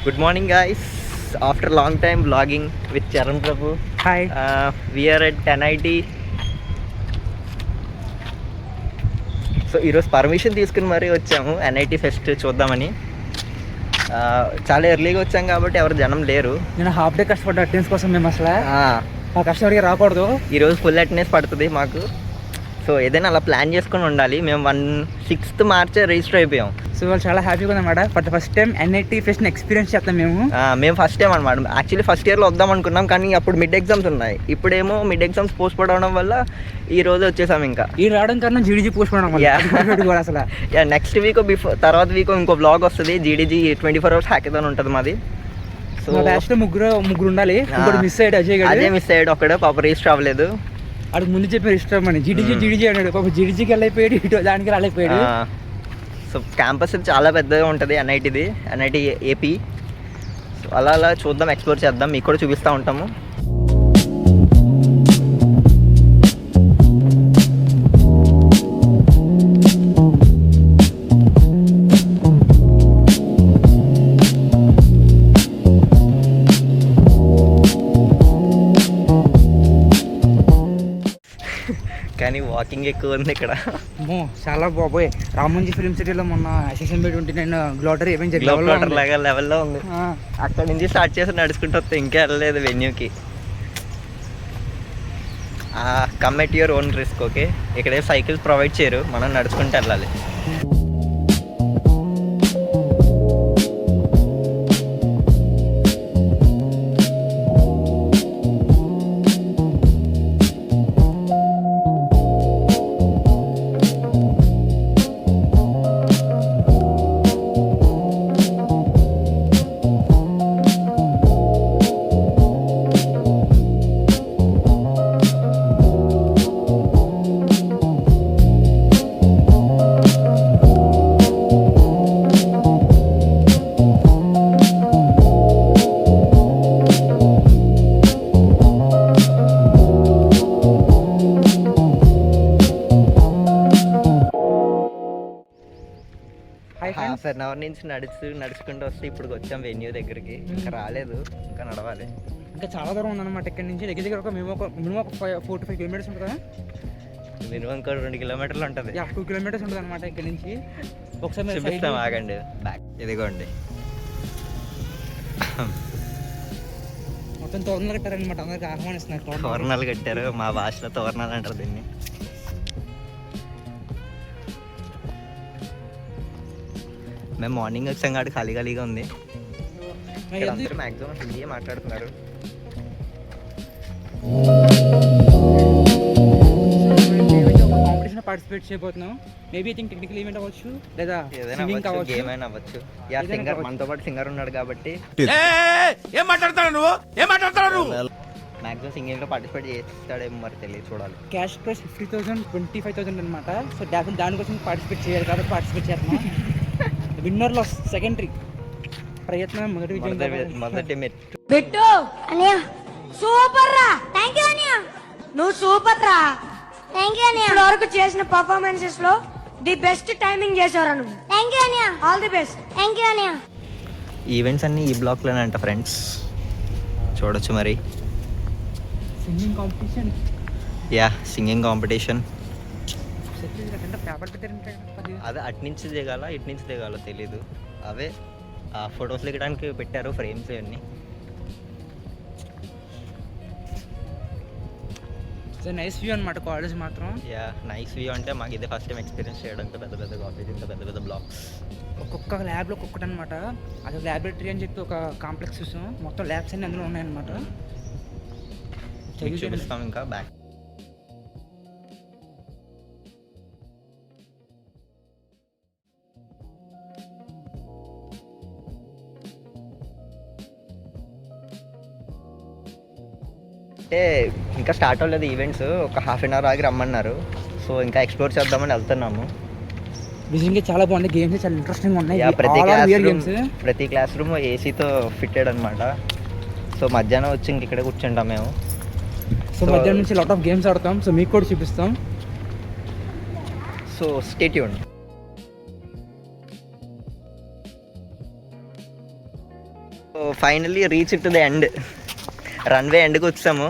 Good morning, guys. After a long time vlogging with Charan Prabhu. Hi. We are at 10IT. So ఈరోజు permission తీసుకుని మరీ వచ్చాము NIT pest చూద్దామని. చాలా ఎర్లీగా వచ్చాం కాబట్టి ఎవరు జనం లేరు. నేను హాఫ్ డే కష్టపడ్డా అటెండెన్స్ కోసం. మేము అసలు మా కష్టం ఎవరికి రాకూడదు. ఈరోజు ఫుల్ అటెండెన్స్ పడుతుంది మాకు. సో ఏదైనా అలా ప్లాన్ చేసుకుని ఉండాలి. మేము 6th మార్చ్ రిజిస్టర్ అయిపోయాం. సో వాళ్ళు చాలా హ్యాపీగా ఉందన్నమాట. For the first time NIT ఫెస్ట్ని ఎక్స్పీరియన్స్ చేస్తాం మేము ఫస్ట్ టైం అనమాట. యాక్చువల్లీ ఫస్ట్ ఇయర్లో వద్దాం అనుకున్నాం, కానీ అప్పుడు మిడ్ ఎగ్జామ్స్ ఉన్నాయి. ఇప్పుడేమో మిడ్ ఎగ్జామ్స్ పోస్ట్ పోడ్ అవడం వల్ల ఈ రోజు వచ్చేసాం. ఇంకా ఈ రావడం కన్నా జీడీజీ పోస్ట్ పోవడం అసలు నెక్స్ట్ వీక్ తర్వాత వీక్ ఇంకో బ్లాగ్ వస్తుంది. జీడీజీ 24 hours హ్యాకథాన్ ఉంటుంది మాది. సో లాస్ట్ ముగ్గురు ఉండాలి. మిస్ అయ్యాడు అజయ్ మిస్ అయ్యాడు. ఒక్కడే పాప రిజిస్టర్ అవ్వలేదు. అక్కడికి ముందు చెప్పారు ఇష్టం అని. జీడీజీ అన్నాడు. పాప జీడీజీకి వెళ్ళిపోయాడు, ఇటు దానికి రాలేకపోయాడు. సో క్యాంపస్ చాలా పెద్దగా ఉంటుంది ఎన్ఐటి ఏపీ. సో అలా చూద్దాం, ఎక్స్ప్లోర్ చేద్దాం, మీకు కూడా చూపిస్తూ ఉంటాము. కానీ వాకింగ్ ఎక్కువ ఉంది ఇక్కడ. చాలా బాబోయ్. రామోజీ ఫిల్మ్ సిటీలో మొన్న SSMB 29 గ్లోటరీ ఈవెంట్ లాగా లెవెల్లో ఉంది. అక్కడ నుంచి స్టార్ట్ చేసి నడుచుకుంటూ వస్తే ఇంకా వెళ్ళలేదు వెన్యూకి. Come at your own risk. Okay, ఇక్కడే సైకిల్స్ ప్రొవైడ్ చేయరు, మనం నడుచుకుంటూ వెళ్ళాలి. హాఫ్ అవర్ నుంచి నడుచుకుంటూ వస్తే ఇప్పుడు వచ్చాం వెన్యూ దగ్గరికి. ఇంకా రాలేదు, ఇంకా నడవాలి. ఇంకా చాలా దూరం ఉందన్నమాట ఇక్కడ నుంచి. దగ్గర ఒక మినిమం 4 to 5 kilometers ఉంటుంది కదా. మినిమం ఇంకా 2 kilometers ఉంటుంది. 2 kilometers ఉంటుంది అనమాట ఇక్కడ నుంచి. ఒకసారి చూపిస్తాం, ఆగండి. బ్యాక్ ఇదిగోండి. మొత్తం తోరణాలు కట్టారనమాట. అందరికి ఆహ్వానిస్తున్నారు. తోరణాలు కట్టారు, మా భాషలో తోరణాలు అంటారు దీన్ని. మేము మార్నింగ్ వచ్చాం కాబట్టి ఖాళీగా ఉంది. అందరూ మ్యాక్సిమం హిందీ మాట్లాడుతున్నారు. కాంపిటీషన్ పార్టిసిపేట్ చేయబోతున్నాం. Maybe I think technical event అవ్వచ్చు, లేదా గేమ్ అయినా అవ్వచ్చు. సింగర్ మనతో పాటు సింగర్ ఉన్నాడు కాబట్టి మాక్సిమం సింగింగ్ లో పార్టిసిపేట్ చేస్తాడేమో, మరి తెలియదు, చూడాలి. క్యాష్ ప్రైస్ 50,000 25,000 అనమాట. సో దానికోసం పార్టిసిపేట్ చేయాలి కాబట్టి పార్టిసిపేట్ చేస్తున్నాం. విన్నర్లో సెకండరీ ప్రయత్నం మొదటి బిట్టు అన్నయ్య సూపర్ రా. థాంక్యూ అన్నయ్య, నువ్వు సూపర్ రా. థాంక్యూ అన్నయ్య. ఇప్పటివరకు చేసిన పర్ఫార్మెన్సెస్ లో ది బెస్ట్ టైమింగ్ చేశారా నువ్వు. థాంక్యూ అన్నయ్య, ఆల్ ది బెస్ట్. థాంక్యూ అన్నయ్య. ఈవెంట్స్ అన్ని ఈ బ్లాక్ లోనే అంట ఫ్రెండ్స్, చూడొచ్చు. మరి సింగింగ్ కాంపిటీషన్. Singing competition. అదే అటు నుంచి దిగాల ఇటు నుంచి దిగాలో తెలీదు. అవే ఫొటోస్ దిగడానికి పెట్టారు ఫ్రేమ్స్ అన్నీ. నైస్ వ్యూ అనమాట కాలేజ్ మాత్రం. నైస్ వ్యూ అంటే మాకు ఇదే ఫస్ట్ టైం ఎక్స్పీరియన్స్ చేయడం. పెద్ద కాలేజ్, ఇంకా పెద్ద బ్లాక్స్. ఒక్కొక్క ల్యాబ్లో ఒక్కొక్కటి అనమాట. అది లైబ్రరీ అని చెప్పి ఒక కాంప్లెక్స్ చూసాం. మొత్తం ల్యాబ్స్ అన్ని అందులో ఉన్నాయన్నమాట. చూపిస్తాం ఇంకా బ్యాక్. అంటే ఇంకా స్టార్ట్ అవ్వలేదు ఈవెంట్స్. ఒక హాఫ్ అన్ అవర్ ఆగి రమ్మన్నారు. సో ఇంకా ఎక్స్ప్లోర్ చేద్దామని వెళ్తున్నాము. నిజంగా చాలా బాగుంది. గేమ్స్ చాలా ఇంట్రెస్టింగ్ ఉన్నాయి. ప్రతి క్లాస్ రూమ్ ఏసీతో ఫిట్టెడ్ అనమాట. సో మధ్యాహ్నం వచ్చి ఇంక ఇక్కడే కూర్చుంటాం మేము. సో మధ్యాహ్నం నుంచి లాట్ ఆఫ్ గేమ్స్ ఆడతాం. సో మీకు కూడా చూపిస్తాం. So stay tuned. Finally reach to the end, runway ఎండ్కి వచ్చాము.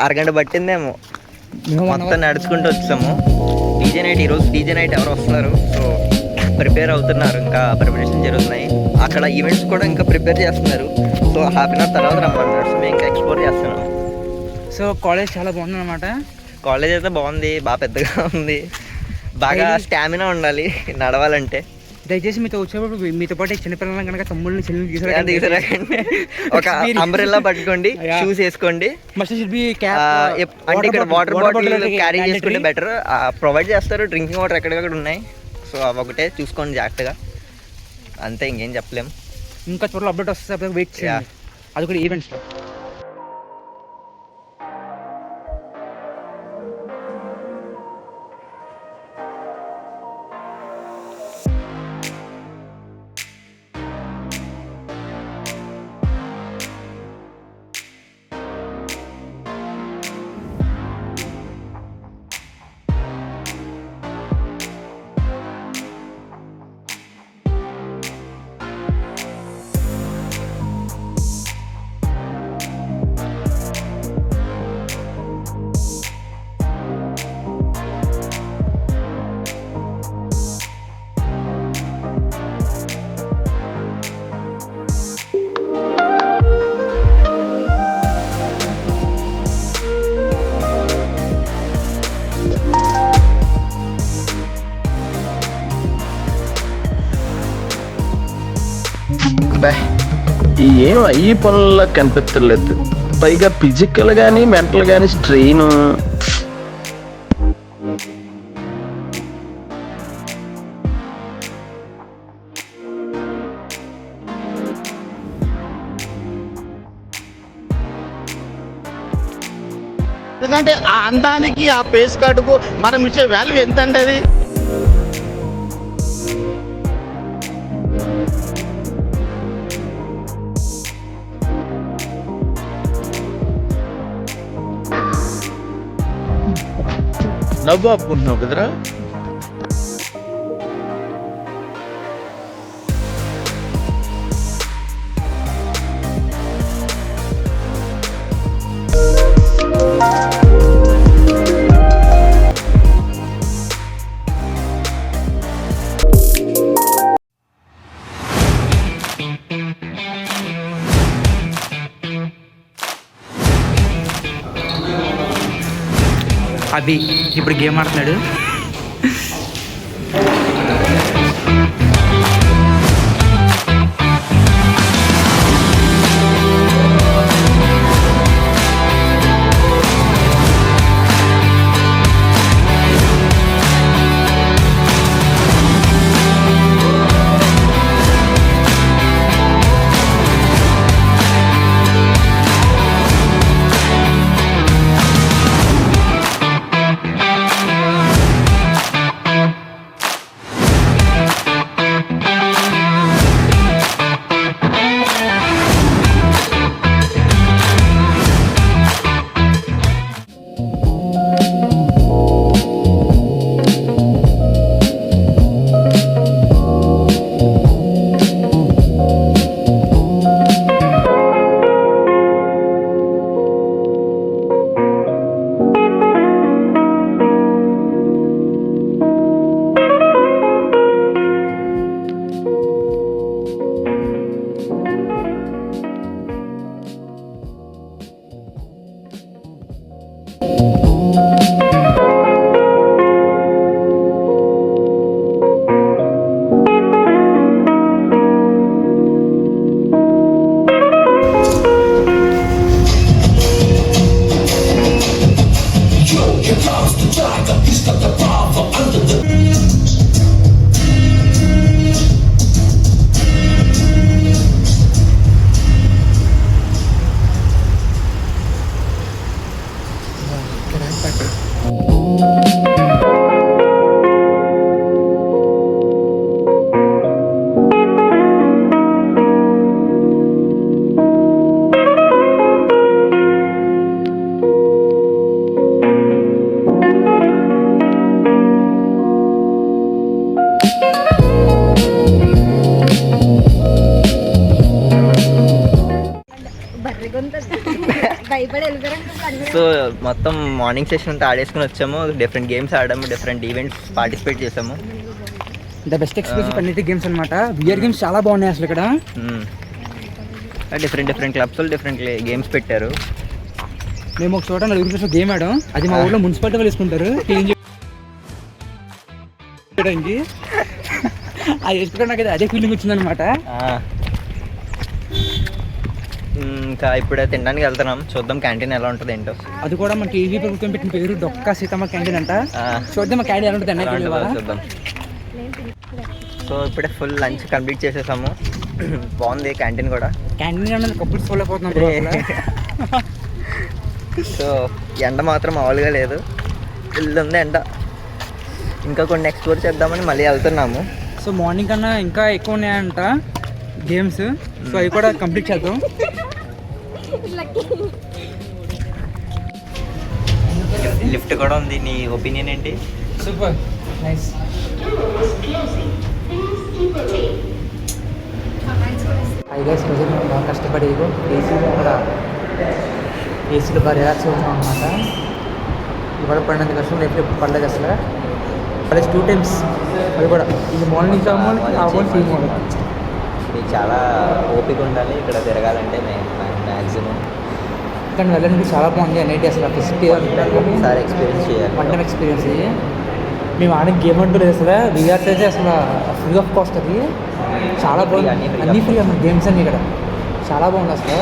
అరగంట పట్టిందేమో మొత్తం నడుచుకుంటూ వచ్చాము. డీజే నైట్, ఈరోజు డీజే నైట్ ఎవరు వస్తున్నారు, సో ప్రిపేర్ అవుతున్నారు, ఇంకా ప్రిపరేషన్ జరుగుతున్నాయి. అక్కడ ఈవెంట్స్ కూడా ఇంకా ప్రిపేర్ చేస్తున్నారు. సో హాఫ్ అన్ అవర్ తర్వాత రమ్మన్నారు. సో మేము ఇంకా ఎక్స్ప్లోర్ చేస్తున్నాం. సో కాలేజ్ చాలా బాగుంది అనమాట. కాలేజ్ అయితే బాగుంది, బాగా పెద్దగా ఉంది, బాగా స్టామినా ఉండాలి నడవాలంటే. దయచేసి మీతో వచ్చేటప్పుడు మీతో పాటు చిన్నపిల్లలను కనుక తమ్ముళ్ళని చెల్లెలు తీసుకురాకండి. ఒక అంబ్రెల్లా పట్టుకోండి, షూస్ వేసుకోండి. అంటే ఇక్కడ వాటర్ బాటిల్ క్యారీ చేసుకుంటే బెటర్. ప్రొవైడ్ చేస్తారు, డ్రింకింగ్ వాటర్ ఎక్కడెక్కడ ఉన్నాయి. సో అవి ఒకటే చూసుకోండి జాగ్రత్తగా, అంతే, ఇంకేం చెప్పలేము. ఇంకా త్వరలో అప్డేట్ వస్తే వెయిట్ చేయాలి, అది కూడా ఈవెంట్స్లో. ఏం అయ్యి పనుల్లో కనిపించలేదు, పైగా ఫిజికల్ గానీ మెంటల్ గానీ స్ట్రెయిన్. ఎందుకంటే ఆ అందానికి, ఆ ఫేస్ కార్డుకు మనం ఇచ్చే వాల్యూ ఎంత అంటే అది నవ్వు ఆపుకుంటున్నావు కదరా. అభి ఇప్పుడు గేమ్ ఆడుతున్నాడు. సో మొత్తం మార్నింగ్ సెషన్ అంతా ఆడేసుకుని వచ్చాము. డిఫరెంట్ గేమ్స్ ఆడాము, డిఫరెంట్ ఈవెంట్స్ పార్టిసిపేట్ చేసాము. ద బెస్ట్ ఎక్స్పీరియన్స్ అన్నిటి గేమ్స్ అనమాట. విఆర్ గేమ్స్ చాలా బాగున్నాయి అసలు ఇక్కడ. డిఫరెంట్ క్లబ్స్లో డిఫరెంట్ గేమ్స్ పెట్టారు. మేము ఒక చోట 4 గేమ్ ఆడాం. అది మా ఊళ్ళో మున్సిపాలిటీ వాళ్ళు వేసుకుంటారు క్లీన్ చేయడానికి. అది వేసుకుంటే నాకు అదే ఫీలింగ్ వచ్చిందనమాట. ఇంకా ఇప్పుడే తినడానికి వెళ్తున్నాం. చూద్దాం క్యాంటీన్ ఎలా ఉంటుంది ఏంటో. అది కూడా మన టీవీ ప్రభుత్వం పెట్టిన పేరు డొక్కా సీతమ్మ క్యాంటీన్ అంట. చూద్దాం మా క్యాంటీన్ ఎలా ఉంటుంది అన్నీ చూద్దాం. సో ఇప్పుడే ఫుల్ లంచ్ కంప్లీట్ చేసేసాము. బాగుంది క్యాంటీన్ కూడా. క్యాంటీన్ అన్నది కప్పులు ఫుల్ అయిపోతున్నాం. సో ఎండ మాత్రం మామూలుగా లేదు, ఫుల్ ఉంది ఎండ. ఇంకా కొన్ని ఎక్స్ప్లోర్ చేద్దామని మళ్ళీ వెళ్తున్నాము. సో మార్నింగ్ కన్నా ఇంకా ఎక్కువ ఉన్నాయంట గేమ్స్. సో అవి కూడా కంప్లీట్ చేద్దాం. లిఫ్ట్ కూడా ఉంది. నీ ఒపీనియన్ ఏంటి? Super nice. ఐగైస్ రోజు మేము బాగా కష్టపడి ఏసీలో కూడా ఏసీలో బాగా రిలాక్స్ అవుతున్నాం అనమాట. ఇవాళ పడినంత కష్టం లైఫ్ ఎప్పుడు పడలేదు అసలు. ప్లస్ 2 times అది కూడా ఇది మార్నింగ్ మార్నింగ్ మీకు చాలా ఓపిక ఉండాలి ఇక్కడ తిరగాలంటే మ్యాక్సిమం. కానీ వెళ్ళడానికి చాలా బాగుంది అనేది అసలు ఫెసిలిటీ ఒకసారి ఎక్స్పీరియన్స్ చేయాలి. One time experience. మేము ఆడే గేమ్ అంటూ లేదు అసలు. విఆర్స్ అయితే అసలు ఫ్రీ ఆఫ్ కాస్ట్. అది చాలా బాగుంది. అన్నీ ఫ్రీ అమ్మ గేమ్స్ అన్నీ ఇక్కడ చాలా బాగుంది అసలు.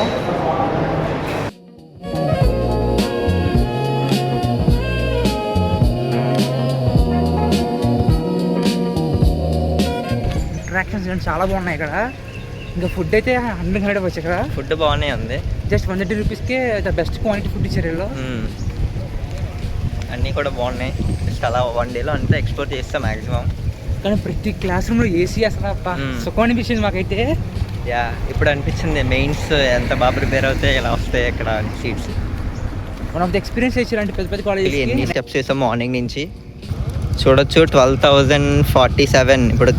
అట్రాక్షన్స్ చాలా బాగున్నాయి ఇక్కడ. ఇంకా ఫుడ్ అయితే 100 వచ్చి ఇక్కడ ఫుడ్ బాగానే ఉంది. జస్ట్ 130 రూపీస్కే ద బెస్ట్ క్వాలిటీ ఫుడ్ ఇచ్చారు వీళ్ళు. అన్నీ కూడా బాగున్నాయి. జస్ట్ అలా 1 డేలో అంతా ఎక్స్ప్లోర్ చేస్తాం మ్యాక్సిమం. కానీ ప్రతి క్లాస్ రూమ్లో ఏసీ అసలు సుఖం అనిపించింది మాకైతే. యా ఇప్పుడు అనిపించింది మెయిన్స్ ఎంత బాగా ప్రిపేర్ అవుతాయి, ఎలా వస్తాయి ఇక్కడ seats. One of the experience ఇచ్చారంటే పెద్ద పెద్ద కాలేజ్. ఎన్ని స్టెప్స్ చేసాం మార్నింగ్ నుంచి చూడొచ్చు. 12,047. ఇప్పుడు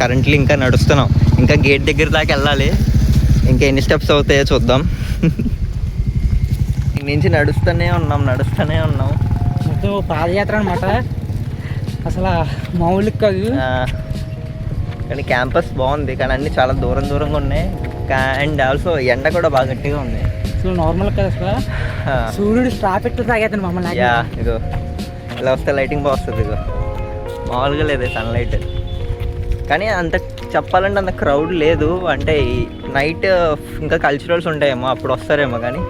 కరెంట్లీ ఇంకా నడుస్తున్నాం. ఇంకా గేట్ దగ్గర దాకా వెళ్ళాలి. ఇంకా ఎన్ని స్టెప్స్ అవుతాయో చూద్దాం. ఇంక నుంచి నడుస్తూనే ఉన్నాం. మొత్తం పాదయాత్ర అనమాట. అసలు మామూలుగా కాదు. కానీ క్యాంపస్ బాగుంది, కానీ అన్నీ చాలా దూరంగా ఉన్నాయి. అండ్ ఆల్సో ఎండ కూడా బాగా గట్టిగా ఉంది. అసలు నార్మల్ కాదు అసలు. సూర్యుడు స్టాప్ పెట్టి తాగేస్తాను మమ్మల్ని. ఇగో ఇలా వస్తే లైటింగ్ బాగా వస్తుంది. ఇగో మామూలుగా లేదు సన్లైట్. కానీ అంత చెప్పాలంటే అంత క్రౌడ్ లేదు. అంటే నైట్ ఇంకా కల్చరల్స్ ఉంటాయేమో అప్పుడు వస్తారేమో. కానీ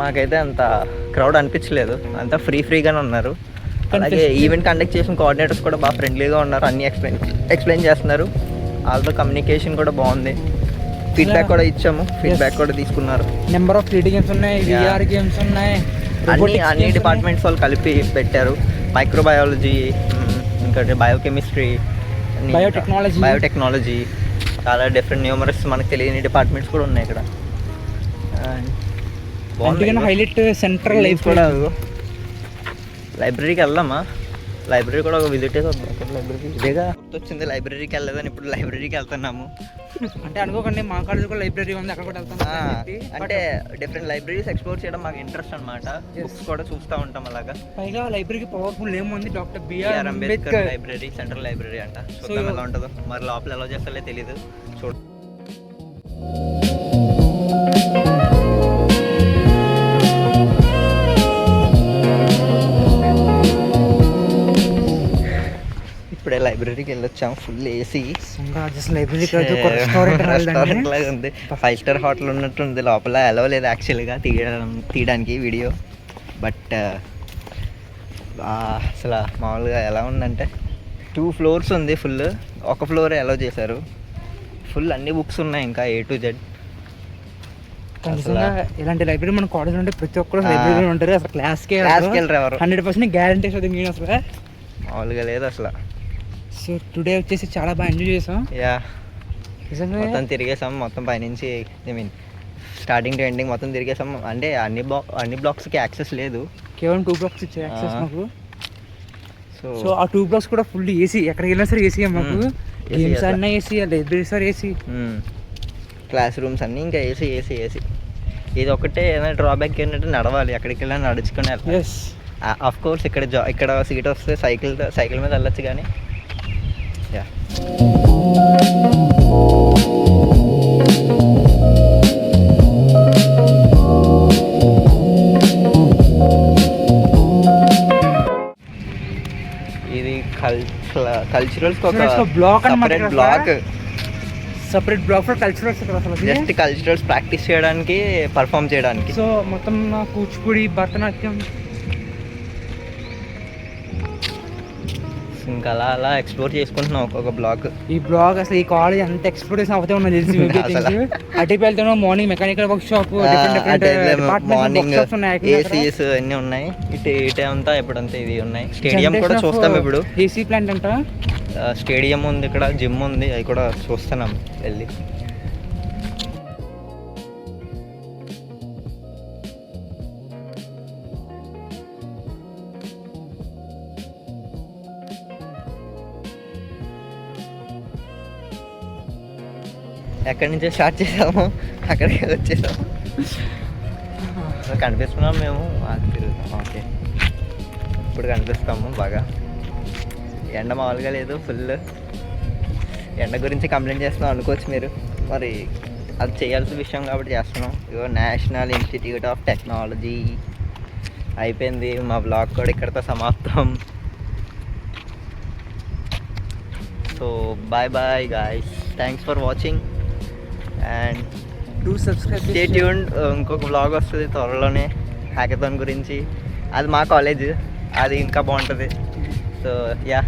మాకైతే అంత క్రౌడ్ అనిపించలేదు. అంతా ఫ్రీగానే ఉన్నారు. అలాగే ఈవెంట్ కండక్ట్ చేసిన కోఆర్డినేటర్స్ కూడా బాగా ఫ్రెండ్లీగా ఉన్నారు. అన్నీ ఎక్స్ప్లెయిన్ చేస్తున్నారు. వాళ్ళతో కమ్యూనికేషన్ కూడా బాగుంది. ఫీడ్బ్యాక్ కూడా ఇచ్చాము. ఫీడ్బ్యాక్ కూడా తీసుకున్నారు. నెంబర్ ఆఫ్ 3D గేమ్స్ ఉన్నాయి, VR గేమ్స్ ఉన్నాయి. అన్ని డిపార్ట్మెంట్స్ వాళ్ళు కలిపి పెట్టారు. మైక్రోబయాలజీ, ఇంకా బయోకెమిస్ట్రీ, బయోటెక్నాలజీ, చాలా డిఫరెంట్ న్యూమరస్ మనకు తెలియని డిపార్ట్మెంట్స్ కూడా ఉన్నాయి ఇక్కడ. హైలైట్ సెంట్రల్ లైఫ్ కూడా. లైబ్రరీకి వెళ్దామా? లైబ్రరీ కూడా ఒక విజిట్ ఇదేగా గుర్తొచ్చింది. లైబ్రరీకి వెళ్ళలేదని ఇప్పుడు లైబ్రరీకి వెళ్తున్నాము. అంటే అనుకోకండి మా కాలేజ్ కూడా లైబ్రరీ ఉంది, అక్కడ కూడా వెళ్తాం. అంటే డిఫరెంట్ లైబ్రరీస్ ఎక్స్ప్లోర్ చేయడం మాకు ఇంట్రెస్ట్ అనమాట. బుక్స్ కూడా చూస్తూ ఉంటాం అలాగా. పైగా లైబ్రరీకి పవర్ఫుల్ ఏముంది, doctor B R Ambedkar library, central library అంట. చూద్దాం ఎలా ఉంటుందో. మరి లోపల ఎలా చేస్తారో తెలీదు. చూడ ఇప్పుడే లైబ్రరీకి వెళ్ళొచ్చాము. Full AC. రెస్టారెంట్ లాగా ఉంది. 5 స్టార్ హోటల్ ఉన్నట్టుంది. లోపల ఎలా లేదు యాక్చువల్గా తీయడానికి వీడియో. బట్ అసలు మామూలుగా ఎలా ఉందంటే 2 floors ఉంది. ఫుల్ ఒక ఫ్లోర్ అలౌ చేశారు. ఫుల్ అన్ని బుక్స్ ఉన్నాయి ఇంకా A to Z. ఇలాంటి లైబ్రరీ మన కాలేజ్ ఉంటే ప్రతి ఒక్కరు లైబ్రరీ ఉంటారు. అసలు క్లాస్కి వెళ్ళరు ఎవరు. 100% గ్యారంటీ వస్తుంది అసలు. మామూలుగా లేదు అసలు. సో టుడే వచ్చేసి చాలా బాగా ఎంజాయ్ చేసాం. మొత్తం తిరిగేసాం. మొత్తం పైనుంచి స్టార్టింగ్ టు ఎండింగ్ మొత్తం తిరిగేసాం. అంటే అన్ని బ్లాక్స్కి యాక్సెస్ లేదు. కేవలం 2 blocks ఇచ్చే యాక్సెస్ మాకు. సో ఆ 2 blocks కూడా ఫుల్ ఏసీ. ఎక్కడికి వెళ్ళినా సరే ఏసీ మాకు. గేమ్స్ అన్నీ AC, libraries are AC, classrooms అన్నీ ఇంకా ఏసీ. ఇది ఒకటే ఏదైనా డ్రాబ్యాక్ ఏంటంటే నడవాలి, ఎక్కడికి వెళ్ళినా నడుచుకుని వెళ్ళాలి. ఎస్ ఆఫ్ కోర్స్ ఇక్కడ సీట్ వస్తే సైకిల్ మీద వెళ్ళొచ్చు కానీ యా. ఇది కల్చరల్స్ ఒక It's a block అన్నమాట సెపరేట్ ఇక్కడ. Block, separate block for culturals ఇక్కడ అసలు జస్ట్ కల్చరల్స్ ప్రాక్టీస్ చేయడానికి, పర్ఫామ్ చేయడానికి. సో మొత్తం కూచిపూడి, భరతనాట్యం, ఇంకా అలా ఎక్స్ప్లోర్ చేసుకుంటున్నాం ఒక్కొక్క బ్లాక్. ఈ బ్లాగ్ అసలు ఈ కాలేజ్ అంత ఎక్స్ప్లోరేషన్ అవుతే ఉన్నది తెలిసి అసలు. అటు వెళ్తాను. Morning mechanical work shop, morning ACs అన్నీ ఉన్నాయి. ఇటే అంతా ఎప్పుడంతా ఇవి ఉన్నాయి. స్టేడియం కూడా చూస్తాం ఇప్పుడు. ఏసీ ప్లాంట్ అంట. స్టేడియం ఉంది ఇక్కడ, జిమ్ ఉంది, అవి కూడా చూస్తున్నాం వెళ్ళి. ఎక్కడి నుంచో స్టార్ట్ చేసాము, అక్కడికి వచ్చేసాము. కనిపిస్తున్నాం మేము, తిరుగుతాం. ఓకే, ఇప్పుడు కనిపిస్తాము బాగా. ఎండ మామూలుగా లేదు, ఫుల్ ఎండ గురించి కంప్లైంట్ చేస్తున్నాం అనుకోవచ్చు మీరు. మరి అది చేయాల్సిన విషయం కాబట్టి చేస్తున్నాం. ఇగో నేషనల్ ఇన్స్టిట్యూట్ ఆఫ్ టెక్నాలజీ అయిపోయింది. మా బ్లాగ్ కూడా ఇక్కడితో సమాప్తం. So bye bye guys, thanks for watching and do subscribe, stay tuned. ఇంకొక బ్లాగ్ వస్తుంది త్వరలోనే హ్యాకథాన్ గురించి. అది మా కాలేజ్, అది ఇంకా బాగుంటుంది. So yeah.